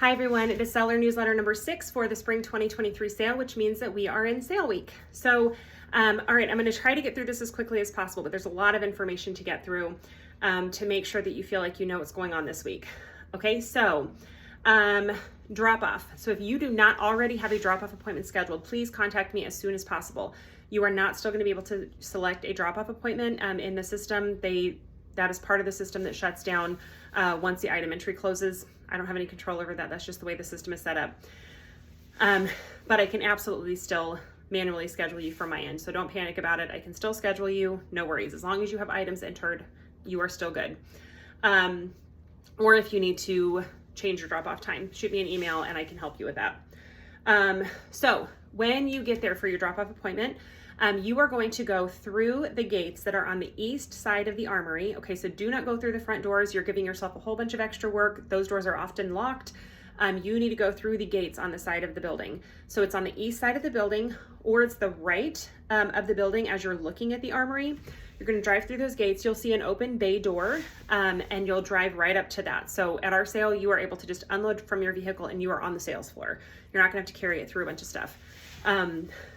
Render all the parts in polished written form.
Hi everyone, it is seller newsletter number 6 for the spring 2023 sale, which means that we are in sale week. So, all right, I'm going to try to get through this as quickly as possible, but there's a lot of information to get through to make sure that you feel like you know what's going on this week. Okay, so drop off. So if you do not already have a drop-off appointment scheduled, please contact me as soon as possible. You are not still going to be able to select a drop-off appointment in the system. That is part of the system that shuts down once the item entry closes. I don't have any control over that. That's just the way the system is set up. But I can absolutely still manually schedule you from my end. So don't panic about it. I can still schedule you. No worries. As long as you have items entered, you are still good. Or if you need to change your drop-off time, shoot me an email and I can help you with that. So when you get there for your drop-off appointment, you are going to go through the gates that are on the east side of the armory. Okay, so do not go through the front doors. You're giving yourself a whole bunch of extra work. Those doors are often locked. You need to go through the gates on the side of the building. So it's on the east side of the building, or it's the right of the building as you're looking at the armory. You're going to drive through those gates. You'll see an open bay door, and you'll drive right up to that. So at our sale, you are able to just unload from your vehicle and you are on the sales floor. You're not going to have to carry it through a bunch of stuff.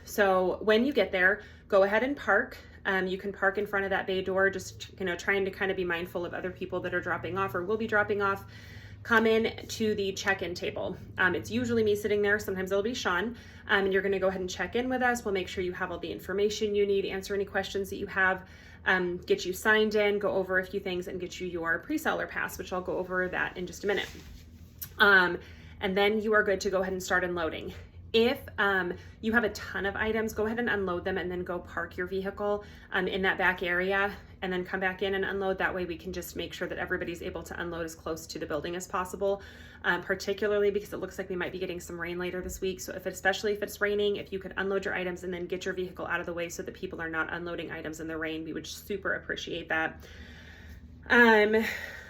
So when you get there, go ahead and park. You can park in front of that bay door, just, trying to kind of be mindful of other people that are dropping off or will be dropping off. Come in to the check-in table. It's usually me sitting there. Sometimes it'll be Sean. And you're going to go ahead and check in with us. We'll make sure you have all the information you need, answer any questions that you have, get you signed in, go over a few things, and get you your pre-seller pass, which I'll go over that in just a minute. And then you are good to go ahead and start unloading. If you have a ton of items, go ahead and unload them and then go park your vehicle in that back area and then come back in and unload. That way we can just make sure that everybody's able to unload as close to the building as possible, particularly because it looks like we might be getting some rain later this week. So especially if it's raining, if you could unload your items and then get your vehicle out of the way so that people are not unloading items in the rain, we would super appreciate that.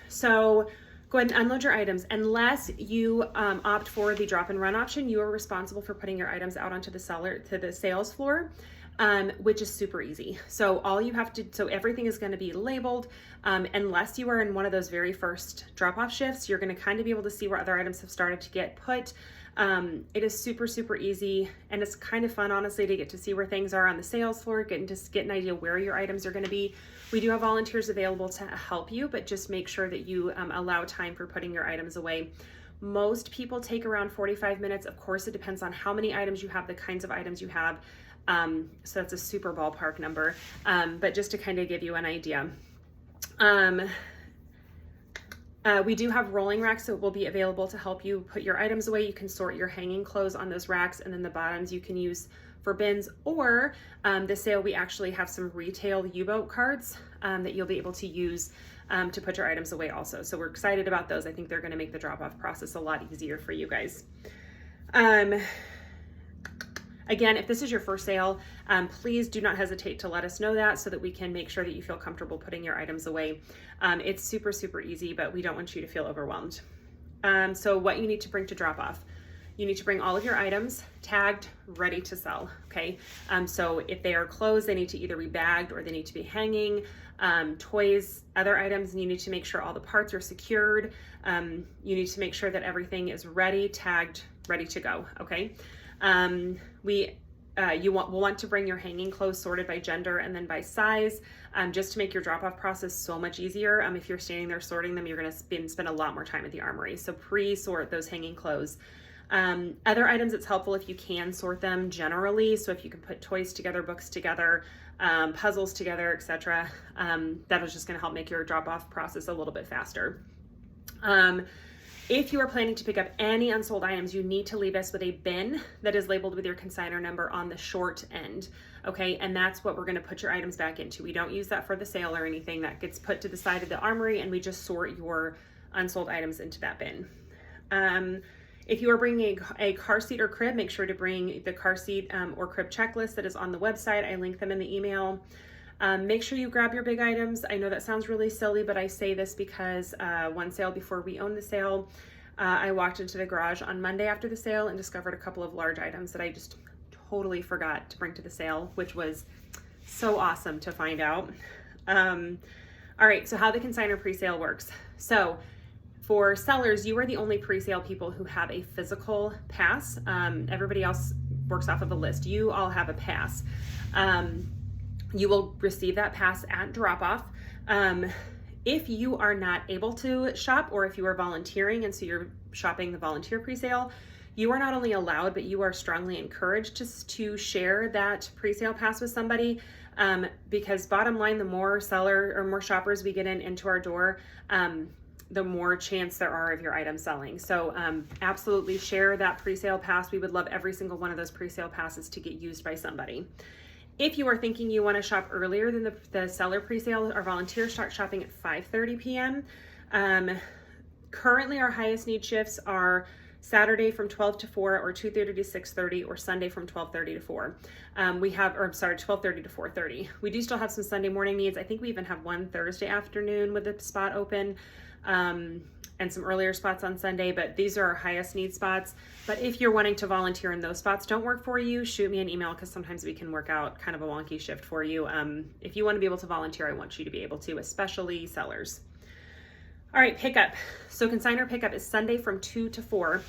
So go ahead and unload your items. Unless you opt for the drop and run option, you are responsible for putting your items out onto the sales floor, which is super easy. So everything is going to be labeled. Unless you are in one of those very first drop-off shifts, you're going to kind of be able to see where other items have started to get put. It is super, super easy, and it's kind of fun, honestly, to get to see where things are on the sales floor, get an idea where your items are going to be. We do have volunteers available to help you, but just make sure that you allow time for putting your items away. Most people take around 45 minutes. Of course, it depends on how many items you have, the kinds of items you have. So that's a super ballpark number, but just to kind of give you an idea. We do have rolling racks that will be available to help you put your items away. You can sort your hanging clothes on those racks, and then the bottoms you can use for bins, or the sale, we actually have some retail U-boat cards that you'll be able to use to put your items away also. So we're excited about those. I think they're going to make the drop-off process a lot easier for you guys. Again, if this is your first sale, please do not hesitate to let us know that so that we can make sure that you feel comfortable putting your items away. It's super, super easy, but we don't want you to feel overwhelmed. So what you need to bring to drop off. You need to bring all of your items tagged, ready to sell, okay? So if they are clothes, they need to either be bagged or they need to be hanging. Toys, other items, and you need to make sure all the parts are secured. You need to make sure that everything is ready, tagged, ready to go, okay? We'll want to bring your hanging clothes sorted by gender and then by size, just to make your drop-off process so much easier. If you're standing there sorting them, you're going to spend a lot more time at the armory. So pre-sort those hanging clothes. Other items, it's helpful if you can sort them generally. So if you can put toys together, books together, puzzles together, etc. That is just going to help make your drop-off process a little bit faster. If you are planning to pick up any unsold items, you need to leave us with a bin that is labeled with your consignor number on the short end, okay? And that's what we're going to put your items back into. We don't use that for the sale or anything. That gets put to the side of the armory, and we just sort your unsold items into that bin. If you are bringing a car seat or crib, make sure to bring the car seat or crib checklist that is on the website. I link them in the email. Make sure you grab your big items. I know that sounds really silly, but I say this because one sale before we owned the sale, I walked into the garage on Monday after the sale and discovered a couple of large items that I just totally forgot to bring to the sale, which was so awesome to find out. All right, so how the consignor pre-sale works. So For sellers, you are the only pre-sale people who have a physical pass. Everybody else works off of a list. You all have a pass. You will receive that pass at drop-off. If you are not able to shop, or if you are volunteering and so you're shopping the volunteer pre-sale, you are not only allowed, but you are strongly encouraged to share that pre-sale pass with somebody, because bottom line, the more seller or more shoppers we get into our door, the more chance there are of your item selling. So absolutely share that pre-sale pass. We would love every single one of those pre-sale passes to get used by somebody. If you are thinking you want to shop earlier than the seller pre-sale, our volunteers start shopping at 5:30 p.m. Currently, our highest need shifts are Saturday from 12 to 4, or 2:30 to 6:30, or Sunday from 12:30 to 4. 12:30 to 4:30. We do still have some Sunday morning needs. I think we even have one Thursday afternoon with a spot open, and some earlier spots on Sunday, but these are our highest need spots. But if you're wanting to volunteer and those spots don't work for you, shoot me an email, because sometimes we can work out kind of a wonky shift for you. If you want to be able to volunteer, I want you to be able to, especially sellers. All right, pickup. So consignor pickup is Sunday from 2 to 4.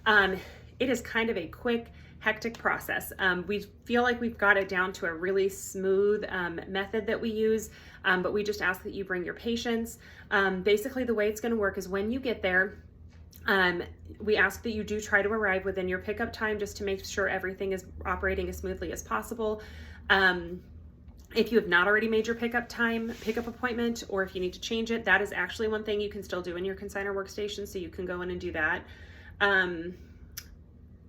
It is kind of a quick, hectic process. We feel like we've got it down to a really smooth method that we use, but we just ask that you bring your patience. Basically, the way it's going to work is when you get there, we ask that you do try to arrive within your pickup time, just to make sure everything is operating as smoothly as possible. If you have not already made your pickup appointment, or if you need to change it, that is actually one thing you can still do in your consignor workstation, so you can go in and do that.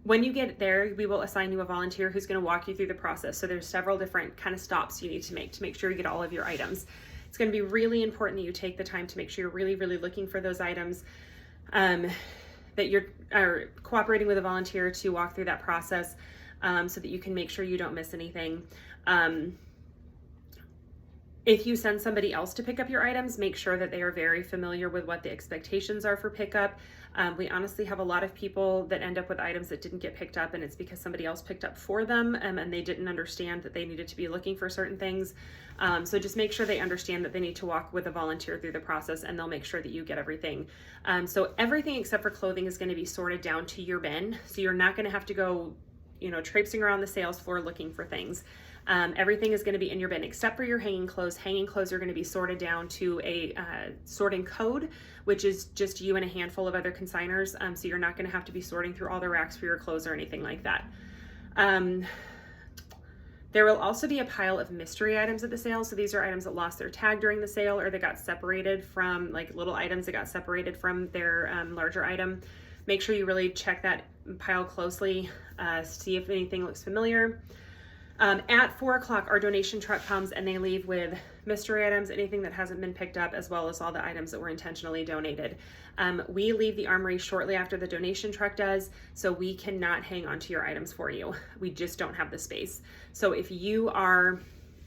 When you get there, we will assign you a volunteer who's going to walk you through the process. So there's several different kind of stops you need to make sure you get all of your items. It's going to be really important that you take the time to make sure you're really, really looking for those items, that you're cooperating with a volunteer to walk through that process, so that you can make sure you don't miss anything. If you send somebody else to pick up your items, make sure that they are very familiar with what the expectations are for pickup. We honestly have a lot of people that end up with items that didn't get picked up, and it's because somebody else picked up for them, and they didn't understand that they needed to be looking for certain things. So just make sure they understand that they need to walk with a volunteer through the process, and they'll make sure that you get everything. So everything except for clothing is going to be sorted down to your bin. So you're not going to have to go, traipsing around the sales floor looking for things. Everything is going to be in your bin except for your hanging clothes. Hanging clothes are going to be sorted down to a sorting code, which is just you and a handful of other consignors. So you're not going to have to be sorting through all the racks for your clothes or anything like that. There will also be a pile of mystery items at the sale. So these are items that lost their tag during the sale, or they got separated from, like little items that got separated from their larger item. Make sure you really check that pile closely, see if anything looks familiar. At 4 o'clock, our donation truck comes and they leave with mystery items, anything that hasn't been picked up, as well as all the items that were intentionally donated. We leave the armory shortly after the donation truck does, so we cannot hang on to your items for you. We just don't have the space. So if you are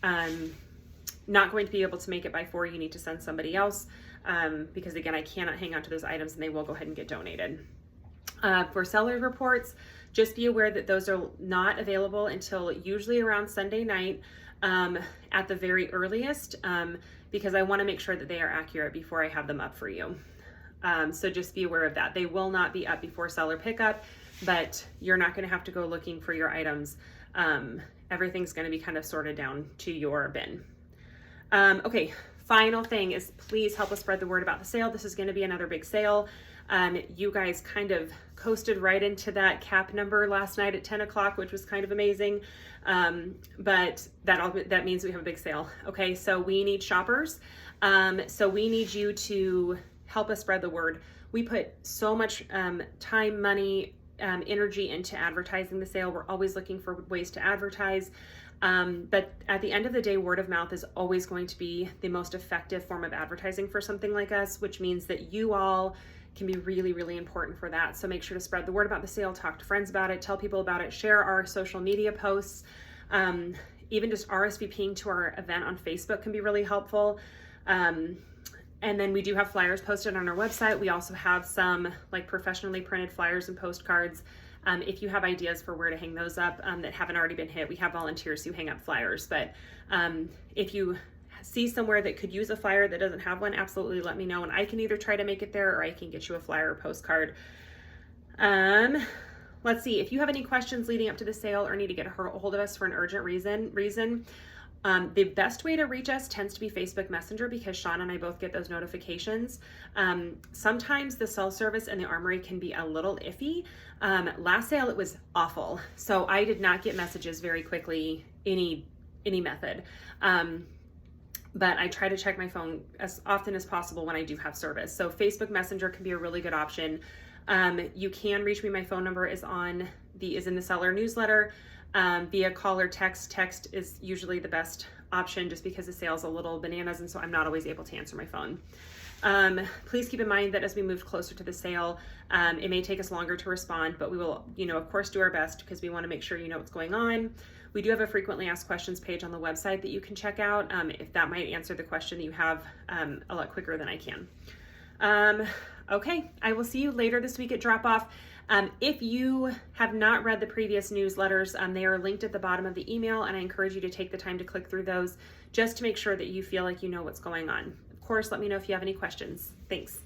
not going to be able to make it by 4, you need to send somebody else, because again, I cannot hang on to those items, and they will go ahead and get donated. For seller reports, just be aware that those are not available until usually around Sunday night, at the very earliest, because I want to make sure that they are accurate before I have them up for you. So just be aware of that. They will not be up before seller pickup, but you're not going to have to go looking for your items. Everything's going to be kind of sorted down to your bin. Okay, final thing is, please help us spread the word about the sale. This is going to be another big sale. You guys kind of coasted right into that cap number last night at 10 o'clock, which was kind of amazing. But that means we have a big sale. Okay, so we need shoppers. So we need you to help us spread the word. We put so much time, money, energy into advertising the sale. We're always looking for ways to advertise. But at the end of the day, word of mouth is always going to be the most effective form of advertising for something like us, which means that you all can be really, really important for that. So make sure to spread the word about the sale, talk to friends about it, tell people about it, share our social media posts. Even just RSVPing to our event on Facebook can be really helpful. And then we do have flyers posted on our website. We also have some like professionally printed flyers and postcards. If you have ideas for where to hang those up that haven't already been hit, we have volunteers who hang up flyers. But if you see somewhere that could use a flyer that doesn't have one, absolutely let me know, and I can either try to make it there or I can get you a flyer or postcard. Let's see, if you have any questions leading up to the sale or need to get a hold of us for an urgent reason, the best way to reach us tends to be Facebook Messenger, because Sean and I both get those notifications. Sometimes the cell service in the Armory can be a little iffy. Last sale, it was awful. So I did not get messages very quickly, any method. But I try to check my phone as often as possible when I do have service. So Facebook Messenger can be a really good option. You can reach me. My phone number is in the seller newsletter. Via call or text. Text is usually the best option just because the sale's a little bananas, and so I'm not always able to answer my phone. Please keep in mind that as we move closer to the sale, it may take us longer to respond, but we will, of course, do our best because we want to make sure you know what's going on. We do have a frequently asked questions page on the website that you can check out if that might answer the question that you have a lot quicker than I can. Okay, I will see you later this week at drop off. If you have not read the previous newsletters, they are linked at the bottom of the email, and I encourage you to take the time to click through those just to make sure that you feel like you know what's going on. Of course, let me know if you have any questions. Thanks.